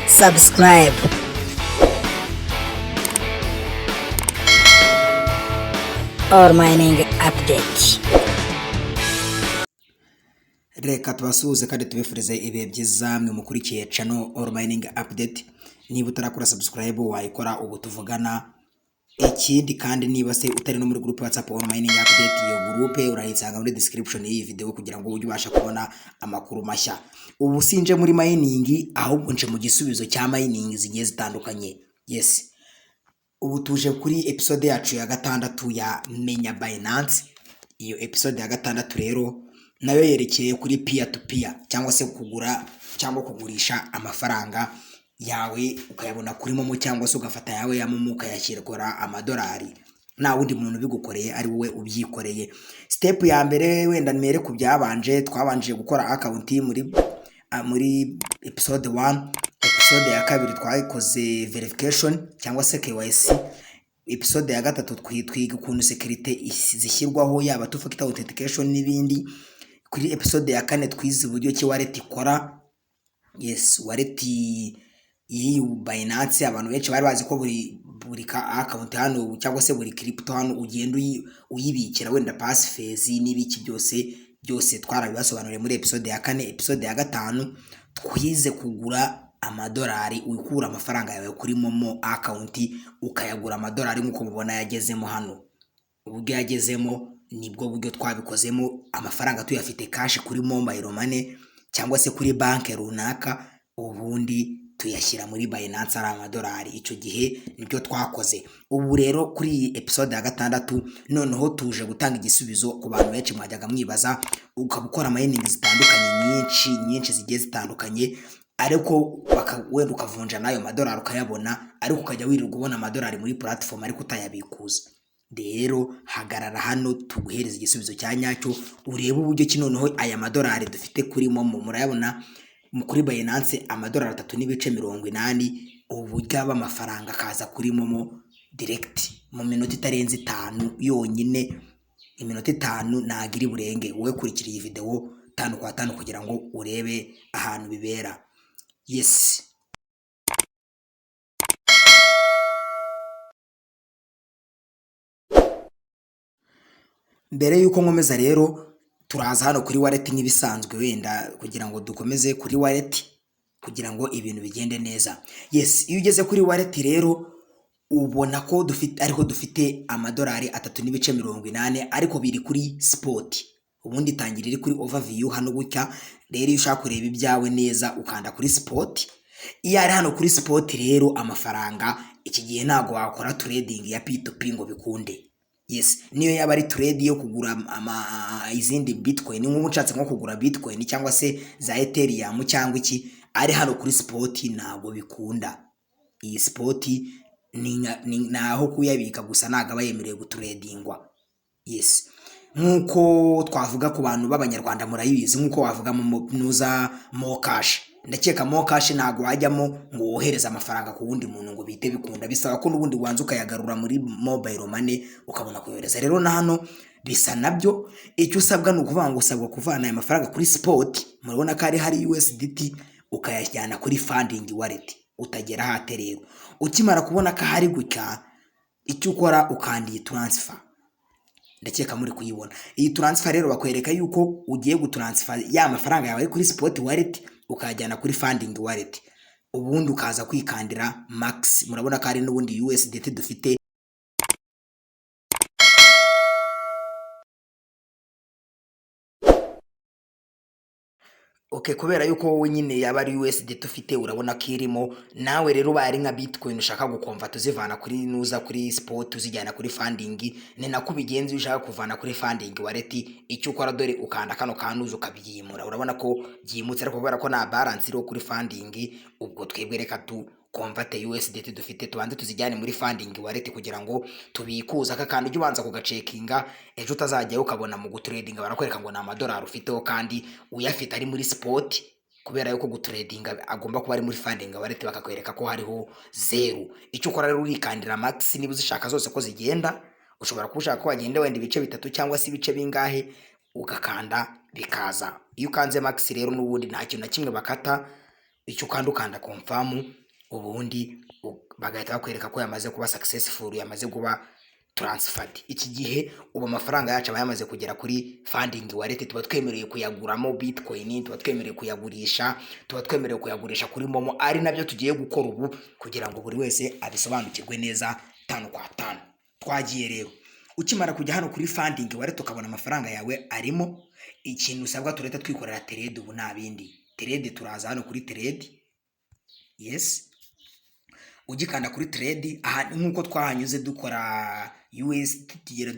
subscribe. Or mining update. Reka tubasuhuze kandi tubifurize ibihe byiza mwe mukurikiye channel All Mining Update. Niba utarakora subscribe wayikora ubu tuvugana. Ikindi kandi niba se utari no muri group WhatsApp All Mining Update, iyo group urayisanga muri description y'iyi video kugira ngo ujye ubasha kubona amakuru mashya. Ubu sinje muri mining ahubwo nje mu gisubizo cya mining zigiye zitandukanye. Yes. Ubu tuje kuri episode yacu ya gatandatu ya Menya Binance. Iyo episode ya gatandatu rero nayo yerekeye kuri peer to peer cyangwa se kugura cyangwa kugurisha amafaranga yawe ukayabona kuri Momo cyangwa se ugafata yawe ya Momo ukayashyirwa amadolari nta wundi muntu bigukoreye ari wowe ubyikoreye. Step ya mbere wenda nimere ku byabanje, twabanje gukora account muri episode 1. Episode ya kabiri twayikoze verification cyangwa se KYC. Episode ya gatatu twiga ukuntu security zishyirwaho yaba two factor authentication n'ibindi. Kuri episode ya kane twize uburyo ki wallet ikora. Yes, wallet iyi Binance abantu benshi bari bazi ko buri account hano cyangwa se buri crypto hano ugenda uyibikira wenda passphrase n'ibiki byose twarabibasobanuriye muri episode ya kane. Episode ya gatanu twize kugura amadolari, ukura amafaranga yawe kuri Momo account ukayagura amadolari nkuko mubona yagezemo hano. Ubwo yagezemo nibwo buryo twabikozemo, amafaranga tuyafite cash kuri mobile money cyangwa se kuri banki runaka, ubundi tuyashyira muri Binance ari amadolari. Icyo gihe nibyo twakoze. Ubu rero kuri episode ya gatandatu noneho tuje gutanga igisubizo ku bantu benshi mwajyaga mwibaza, ukabukora mining zitandukanye nyinshi zigiye zitandukanye, ariko wenda ukavunja nayo madolari ukayabona, ariko ukajya wirirwa ubona amadolari muri platform ariko utayabikuza. Rero hagarara hano tuguhereza igisubizo cya nyacyo, urebe uburyo ki noneho aya madolari dufite kuri Momo. Murayabona kuri Binance amadolari 3.80, uburyo bw'amafaranga kaza kuri Momo direct mu minota itarenze 5 yonyine. Iminota 5 nagiri burenge. Wowe kurikira iyi video 5 kwa 5 kugira ngo urebe ahantu bibera. Yes. Mbere yuko nkomeza rero turaza hano kuri wallet nk'ibisanzwe wenda kugira ngo dukomeze kuri wallet kugira ngo ibintu bigende neza. Yes, iyo ugeze kuri wallet rero ubona ko dufite amadolari 3.80 ariko biri kuri spot. Ubundi tangira iri kuri overview hano gutya. Rero iyo ushaka kureba ibyawe neza ukanda kuri spot. Iyo ari hano kuri spot rero amafaranga iki gihe ntago wakora trading ya P2P ngo bikunde. Yes, niyo yaba ari trade yo kugura izindi Bitcoin, nk'umucatse nko kugura Bitcoin cyangwa se za Ethereum cyangwa iki, ari hano kuri spot ntago bikunda. Iyi spot ni naho kuyabika gusa ntago abayemereye gutradingwa. Yes, nkuko twavuga ku bantu b'abanyarwanda murayibizi, nkuko wavuga mu nuza Mocash. Ndakeka Mocash ntago wajyamo ngo wohereza amafaranga ku wundi muntu ngo bite bikunda, bisaba ko n'ubundi wanze ukayagarura muri mobile money ukabona kuyohereza. Rero na hano bisa nabyo, icyo usabwa ni ukuvuga ngo usabwa kuvana aya mafaranga kuri spot. Murabona ko hari USDT ukayajyana kuri funding wallet utagera hate. Rero ukimara kubona ko hari gutya, icyo ukora ukandiye transfer. Ndakeka muri kuyibona iyi transfer. Rero bakwereka yuko ugiye gutransfer ya mafaranga yawe kuri spot wallet ukajyana kuri funding wallet, ubundi ukaza kwikandira max. Murabona ko hari n'ubundi USDT dufite. Okay, kubera yuko wowe nyine yaba ari USDT ufite urabona ko irimo. Nawe rero bari nka Bitcoin ushaka gukonva tuzivana kuri nuza kuri spot uzijyana kuri funding, ni nako bigenzi ushaka kuvana kuri funding wallet. Icyo ukora dore ukanda kano kanuza ukabyimura. Urabona ko byimutse, ariko kubera ko na balance iro kuri funding, ubwo twebwe reka tu convert USDT dufite tubanze tuzijyane muri funding wallet kugira ngo tubikuza. Aka kandi ujye ubanza kugacekinga, ejo utazajya ukabona mu gutrading barakwereka ngo na amadolari ufiteho kandi uyafite ari muri spot, kubera yuko gutrading agomba kuba ari muri funding wallet bakakwereka ko hariho 0. Icyo ukora rero urikandira max. Niba uzishaka zose ko zigenda, ushobora kushaka ko wagenda wenda ibice 3 cyangwa se ibice bingahe, ugakanda bikaza. Iyo ukanze max rero n'ubundi nta kintu na kimwe bakata. icyo ukanda ukanda confirm, ubundi bagahita bakwereka ko yamaze kuba successful, yamaze kuba transferred. Iki gihe ubu amafaranga yacu aba yamaze kugera kuri funding wallet, tuba twemerewe kuyaguramo bitcoin, tuba twemerewe kuyagurisha, tuba twemerewe kuyagurisha kuri momo, ari nabyo tugiye gukora ubu kugira ngo buri wese abisobanukirwe neza tanu kwa tanu. Twagiye rero, ukimara kujya hano kuri funding wallet tukabona amafaranga yawe arimo, ikintu usabwa tureta twikorera trade. Ubu nta bindi trade, turaza hano kuri trade. Yes, ugikanda kuri trade, aha nkuko twahanyuze dukora US, tugera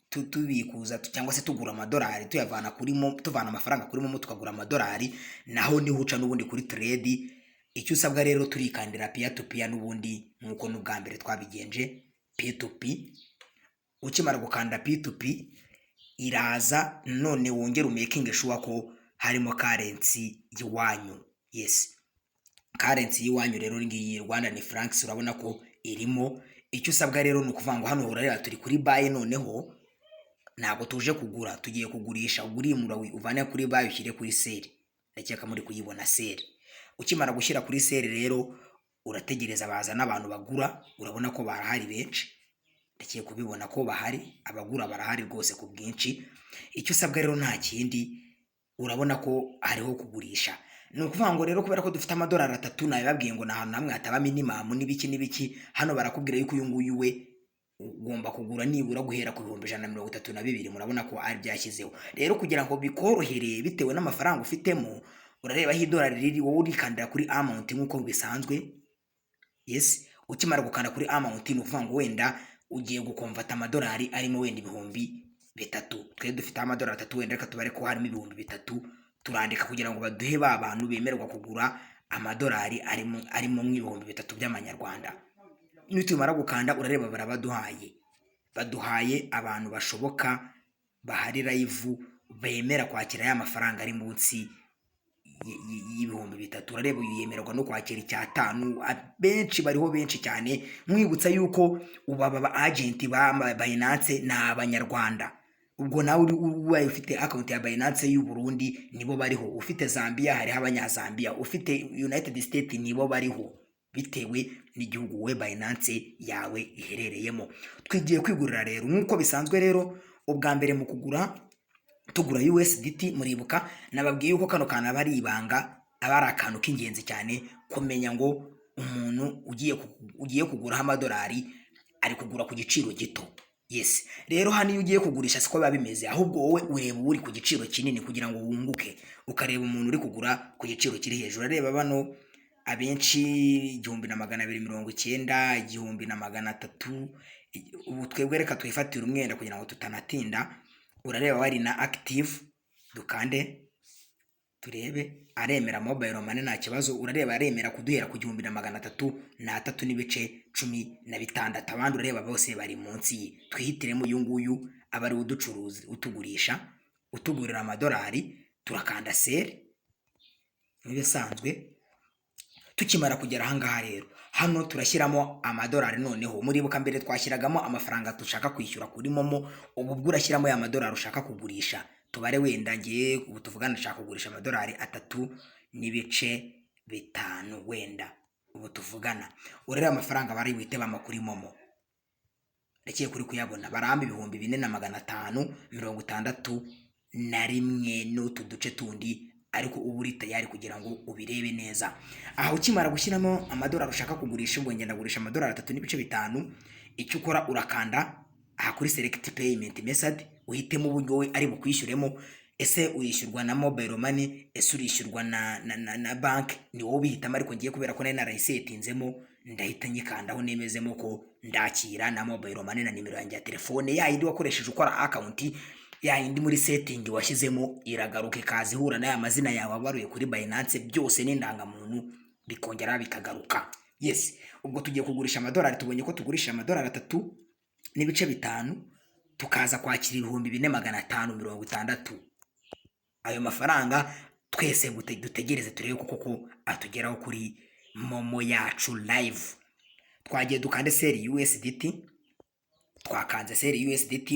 tubikuza cyangwa se tugura amadolari tuyavana kuri momo, tuvana amafaranga kuri momo tukagura amadolari, naho niho uca n'ubundi kuri trade. Icyo usabwa rero turikandira peer to peer n'ubundi nkuko n'ubwa mbere twabigenje peer to peer. Ukimara gukanda peer to peer iraza none wongera making sure ko harimo currency yiwanyu. Yes, currency yiwanyu rero ngiyi Rwanda ni francs, urabona ko irimo. Icyo usabwa rero ni ukuvuga ngo hano urareba turi kuri buy, noneho ntabwo tuje kugura, tugiye kugurisha. Urimura uvane kuri buy ushyire kuri sell, ndakeka muri kuyibona sell. Ukimara gushyira kuri sell rero urategereza baza n'abantu bagura, urabona ko barahari benshi, ndakiye kubibona ko bahari, abagura barahari rwose ku bwinshi. Icyo usabwa rero nta kindi, urabona ko hariho kugurisha. Ni ukuvuga ngo rero kubera ko dufite amadolari 3, nayo babwiye ngo nahantu hamwe hataba minimum n'ibiki, hano barakubwira yuko uyu nguyu we ugomba kugura nibura guhera ku 132. Murabona ko ari byashyizeho rero kugira ngo bikorohere bitewe n'amafaranga ufitemo. Urareba aho idolari riri, wowe urikandira kuri amount nkuko bisanzwe. Yes, ukimara gukanda kuri amount ni ukuvuga ngo wenda ugiye gukonvata amadolari arimo wenda 3,000. Twe dufite amadolari 3, wenda reka tubare ko harimo 3,000. Turandika kugira ngo baduhe ba bantu bemererwa kugura amadolari arimo 3,000 by'amanyarwanda. Nitumara gukanda urareba baduhaye abantu bashoboka bahari live bemera kwakira ya mafaranga ari munsi y'3,000. Urareba yemererwa no kwakira icya 5. Benshi bariho benshi cyane. Mwibutsa yuko ubaba agent ba Binance na abanyarwanda. Ubwo nawe ubaye ufite account ya Binance y'u Burundi nibo bariho, ufite Zambia hariho abanyazambia, ufite United States nibo bariho, bitewe n'igihugu we Binance yawe iherereyemo. Twigiye kwigurira rero nkuko bisanzwe. Rero ubwa mbere mu tugura USDT, muribuka nababwiye yuko kano kana bari ibanga, abari akantu k'ingenzi cyane kumenya ngo umuntu ugiye kugura amadolari ari kugura ku giciro gito. Yes, rero hano iyo ugiye kugurisha siko biba bimeze, ahubwo wowe ureba uri ku giciro kinini kugira ngo wunguke, ukareba umuntu uri kugura ku giciro kiri hejuru. Areba bano abenshi 1,290, 1,300. Ubu twebwe reka twifatire umwenda kugira ngo tutanatinda. Urareba bari na active, dukande turebe. Aremera mobile money nta kibazo. Urareba aremera kuduhera ku 1,316. Abandi urareba bose bari munsi ye. Twihitiremo uyu nguyu aba ari uducuruzi, utugurisha, utugurira amadolari. Turakanda sell n'ibisanzwe. Tukimara kugera ahangaha rero, hano turashyiramo amadolari. Noneho muribuka mbere twashyiragamo amafaranga dushaka kwishyura kuri momo, ubu bwo urashyiramo ya madolari ushaka kugurisha. Tubare wenda ngiye ubu tuvugana nshaka kugurisha amadolari 3,5 wenda ubu tuvugana. Urareba amafaranga bari wite bama kuri momo, ndakiye kuri kuyabona baramba 4,461 n'utu duce tundi, ariko ubu uri tayari kugira ngo ubirebe neza. Aho ukimara gushyiramo amadolari ushaka kugurisha, ubwo ngenda gurisha amadolari 3,5. Icyo ukora urakanda aha kuri select payment method, uhitemo uburyo we ari bukwishyuremo. Ese uyishyurwa na mobile money, ese urishyurwa na bank, ni wowe bihitamo. Ariko ngiye kubera ko nari narayisetinzemo, ndahita nyikandaho nemezemo ko ndakira na mobile money na nimero yanjye ya telefone ya yindi wakoresheje ukora account ya yindi muri setting washyizemo, iragaruka ikaza ihura n'aya mazina yawe wabaruye kuri Binance, byose n'indangamuntu bikongera bikagaruka. Yes, ubwo tugiye kugurisha amadolari. Tubonye ko tugurisha amadolari 3,5, tukaza kwakira 4,560. Ayo mafaranga twese dutegereze turebe kuko atugeraho kuri momo yacu live. Twagiye dukande sell USDT, twakanze seri USDT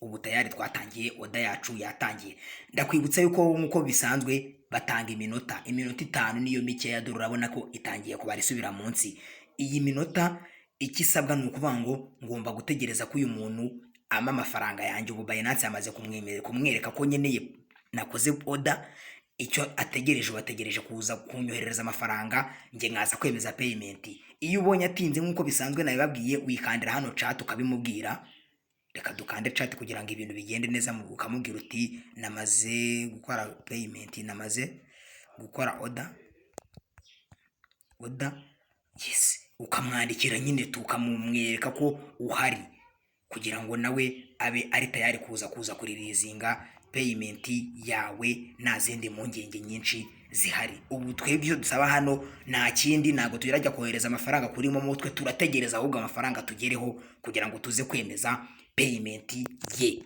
ubu tayari twatangiye oda yacu yatangiye. Ndakwibutsa yuko nkuko bisanzwe batanga iminota 5 niyo mikeya, dore urabona ko itangiye kubara isubira munsi. Iyi minota ikisabwa ni ukuvuga ngo ngomba gutegereza ko uyu muntu ama amafaranga yanjye. Ubu Binance yamaze kumwereka ko nyeneye nakoze oda, icyo ategereje bategereje kuza kunyoherereza amafaranga nge nkaza kwemeza payment. Iyo ubonye atinze nkuko bisanzwe nabibabwiye, wikandira hano chat ukabimubwira. Reka dukande chat kugira ngo ibintu bigende neza, ukamubwira uti namaze gukora payment, namaze gukora oda yes, ukamwandikira nyine tukamumwereka ko uhari kugira ngo nawe abe ari tayari kuza kuririzinga payment yawe nta zindi mpungenge nyinshi zihari. Ubu twebwe iyo dusaba hano nta kindi, ntabwo tuyirajya kohereza amafaranga kuri momo, twe turategereza ahubwo amafaranga tugereho kugira ngo tuze kwemeza payment ye.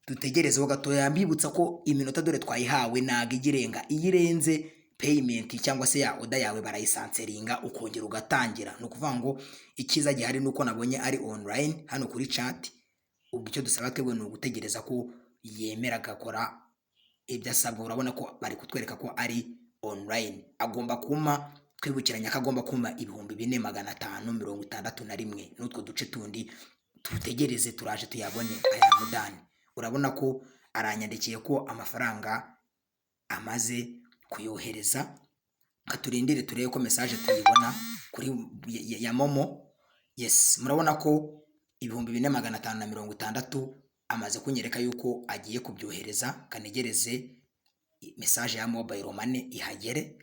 Dutegerezeho gatoya. Mbibutsa ko iminota dore twayihawe ntabwo igirenga, iyo irenze payment cyangwa se ya oda yawe barayisanseringa ukongera ugatangira. Ni ukuvuga ngo ikiza gihari nuko nabonye ari online hano kuri chat. Ubwo icyo dusaba twebwe ni ugutegereza ko yemera agakora ibyo asabwa. Urabona ko bari kutwereka ko ari online. Agomba kuma, twibukiranya ko agomba kuma 4561 n'utwo duce tundi tutegereze turaje tuyabone aya mudani. Urabona ko aranyandikiye ko amafaranga amaze kuyohereza. Katurindire turebe ko message tuyibona kuri ya momo. Yes, murabona ko 4560 amaze kunyereka yuko agiye kubyohereza. Kanegereze message ya mobile money ihagere.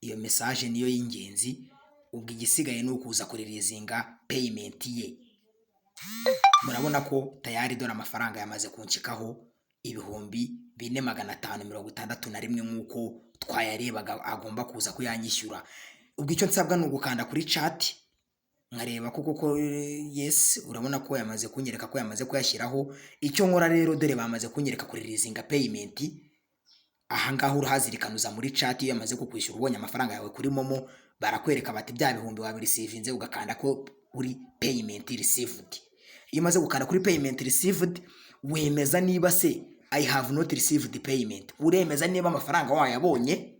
Iyo message niyo y'ingenzi. Ubwo igisigaye ni ukuza kuririzinga payment ye. Murabona ko tayari dore amafaranga yamaze kunshikaho 4561 nkuko twayarebaga agomba kuza kuyanyishyura. Ubwo icyo nsabwa ni ugukanda kuri chat nkareba koko yes, urabona ko yamaze kunyereka ko yamaze kuyashyiraho. Icyo nkora rero, dore bamaze kunyereka kuririzinga payment. Aha ngaho urahazirikanuza muri chat. Iyo yamaze kukwishyura ubonye amafaranga yawe kuri momo, barakwereka bati bya bihumbi wabirisivinze, ugakanda ko uri payment received. Iyo maze gukanda kuri payment received, wemeza niba se I have not received payment. Uremeza niba amafaranga wayabonye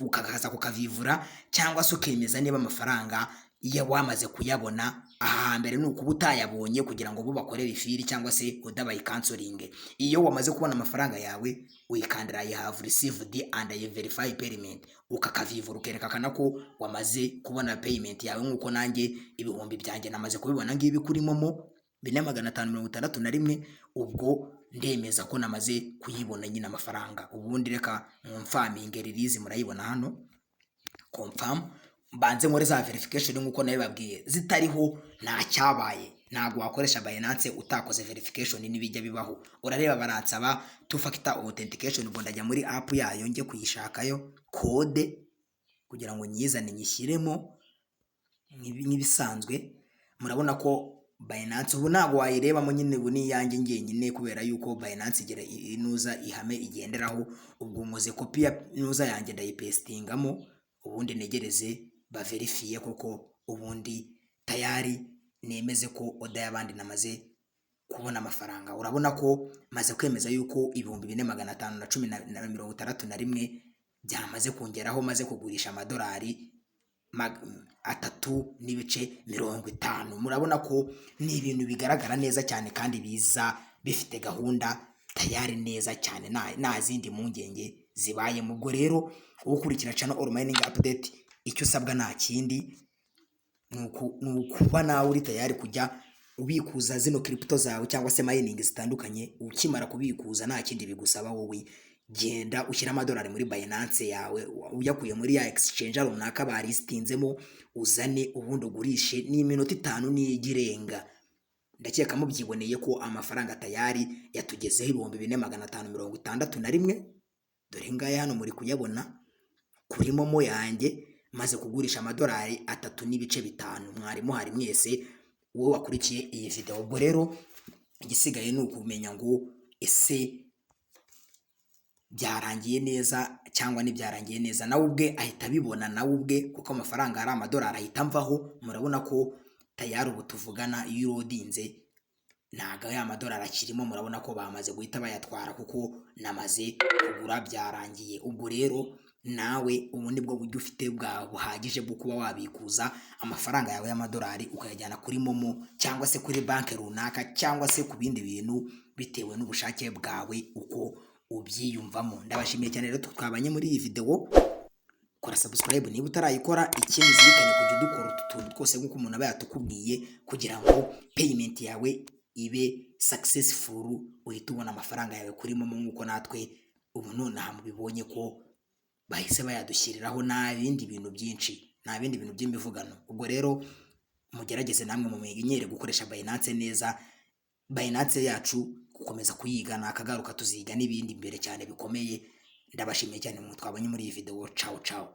ukakaza kukavivura, cyangwa se ukemeza niba amafaranga ya wamaze kuyabona. Aha mbere ni ukuba utayabonye kugira ngo bubakorere ifiri cyangwa se udabaye canceling. Iyo wamaze kubona amafaranga yawe wikandira I have received and I verify payment, ukakavivura ukerekana ko wamaze kubona payment yawe. Nkuko nanjye ibihumbi byanjye namaze kubibona ngibi kuri momo 4561. Ubwo ndemeza ko namaze kuyibona nyine amafaranga. Ubundi reka mfaminge release, murayibona hano confirm. Mbanze nkore za verification nkuko nawe babwiye, zitariho nta cyabaye. Ntabwo wakoresha Binance utakoze verification nibijya bibaho. Urareba baransaba two factor authentication, ubwo ndajya muri app yayo nge kuyishakayo code kugira ngo nyizane nyishyiremo nk'ibisanzwe. Murabona ko Binance ubu ntabwo wayirebamo nyine, ubu ni yanjye ngenyine kubera yuko Binance igira inuza ihame igenderaho. Ubwo muze copy ya inuza yanjye ndayipestingamo, ubundi negereze baverifiye koko, ubundi tayari nemeze ko oda y'abandi namaze kubona amafaranga. Urabona ko maze kwemeza yuko 4561 byamaze kongeraho, maze kugurisha amadolari 3.50. Murabona ko ni ibintu bigaragara neza cyane kandi biza bifite gahunda tayari neza cyane, nta zindi mpungenge zibaye. Mubwo rero ukurikira channel All Mining Update, icyo usabwa nta kindi nukuba nawe uri tayari kujya ubikuza zino crypto zawe cyangwa se mining zitandukanye. Ukimara kubikuza nta kindi bigusaba, wowe genda ushyira amadolari muri Binance yawe, uyakuye muri ya exchange runaka baristinzemo, uzane ubundi ugurishe. Ni iminota 5 n'igirenga. Ndakeka mubyiboneye ko amafaranga tayari yatugezeho 4561. Dore ngaya hano muri kuyabona kuri momo yanjye, maze kugurisha amadolari 3.5. Mwarimu hari mwese wowe wakurikiye iyi video. Ubwo rero igisigaye ni ukumenya ngo ese byarangiye neza cyangwa ntibyarangiye neza. Nawe ubwe ahita bibona nawe ubwe, kuko amafaranga ari amadolari ahita mvaho. Murabona ko tayari ubu tuvugana iyo urodinze ntago ya madolari akirimo, murabona ko bamaze guhita bayatwara kuko namaze kugura byarangiye. Ubwo rero nawe ubu ni bwo buryo ufite buhagije bwo kuba wabikuza amafaranga yawe y'amadolari ukayajyana kuri momo cyangwa se kuri banki runaka cyangwa se ku bindi bintu bitewe n'ubushake bwawe uko ubyiyumvamo. Ndabashimiye cyane rero twabanye muri iyi video, kora subscribe niba utarayikora, ikindi zirikanye kujya dukora utu tuntu twose nk'uko umuntu aba yatukubwiye kugira ngo payment yawe ibe successful, uhita ubona amafaranga yawe kuri momo nk'uko natwe ubu nonaha mubibonye ko bahise bayadushyiriraho nta bindi bintu byinshi, nta bindi bintu by'imivugano. Ubwo rero mugerageze namwe mumenyere gukoresha Binance neza. Binance yacu gukomeza kuyiga nakagaruka tuziga n'ibindi imbere cyane bikomeye. Ndabashimiye cyane mu twabanye muri iyi video. Ciao ciao.